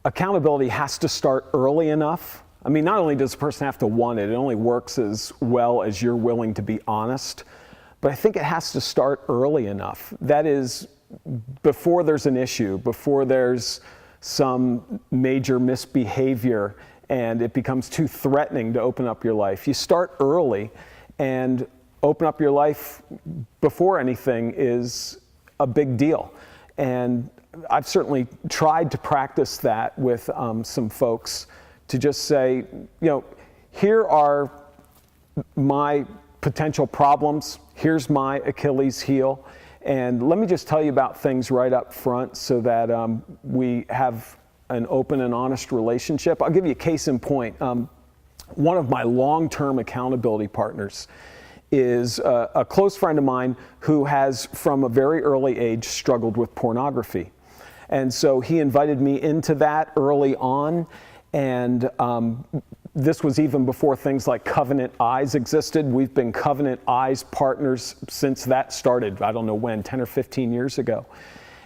accountability has to start early enough. I mean, not only does the person have to want it, it only works as well as you're willing to be honest, but I think it has to start early enough. That is, before there's an issue, before there's some major misbehavior and it becomes too threatening to open up your life. You start early, and open up your life before anything is a big deal. And I've certainly tried to practice that with some folks, to just say, here are my potential problems, here's my Achilles heel, and let me just tell you about things right up front so that we have an open and honest relationship. I'll give you a case in point. One of my long-term accountability partners is a close friend of mine who has, from a very early age, struggled with pornography. And so he invited me into that early on, and this was even before things like Covenant Eyes existed. We've been Covenant Eyes partners since that started, I don't know when, 10 or 15 years ago.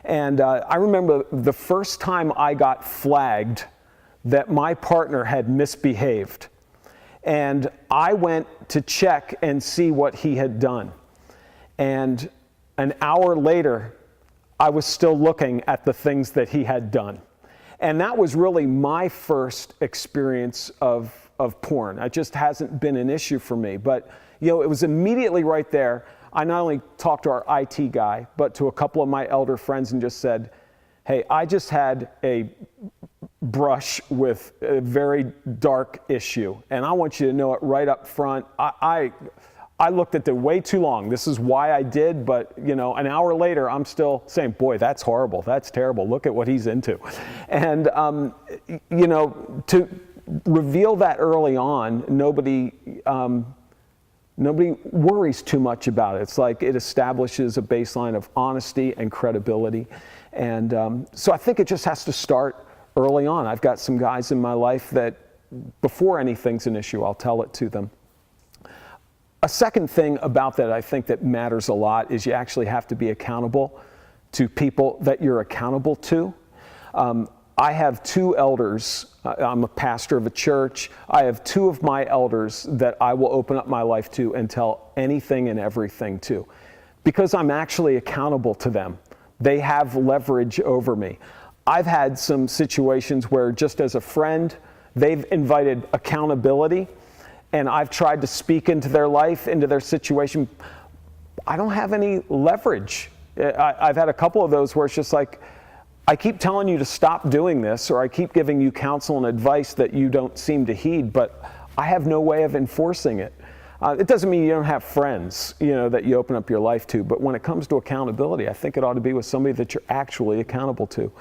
And I remember the first time I got flagged that my partner had misbehaved. And I went to check and see what he had done. And an hour later, I was still looking at the things that he had done. And that was really my first experience of porn. It just hasn't been an issue for me. But, it was immediately right there. I not only talked to our IT guy, but to a couple of my elder friends and just said, hey, I just had a brush with a very dark issue, and I want you to know it right up front. I looked at it way too long. This is why I did, but an hour later, I'm still saying, boy, that's horrible. That's terrible. Look at what he's into. And, to reveal that early on, nobody worries too much about it. It's like it establishes a baseline of honesty and credibility. And so I think it just has to start early on. I've got some guys in my life that before anything's an issue, I'll tell it to them. A second thing about that I think that matters a lot is you actually have to be accountable to people that you're accountable to. I have two elders. I'm a pastor of a church. I have two of my elders that I will open up my life to and tell anything and everything to, because I'm actually accountable to them. They have leverage over me. I've had some situations where, just as a friend, they've invited accountability, and I've tried to speak into their life, into their situation. I don't have any leverage. I've had a couple of those where it's just like, I keep telling you to stop doing this, or I keep giving you counsel and advice that you don't seem to heed, but I have no way of enforcing it. It doesn't mean you don't have friends, that you open up your life to, but when it comes to accountability, I think it ought to be with somebody that you're actually accountable to.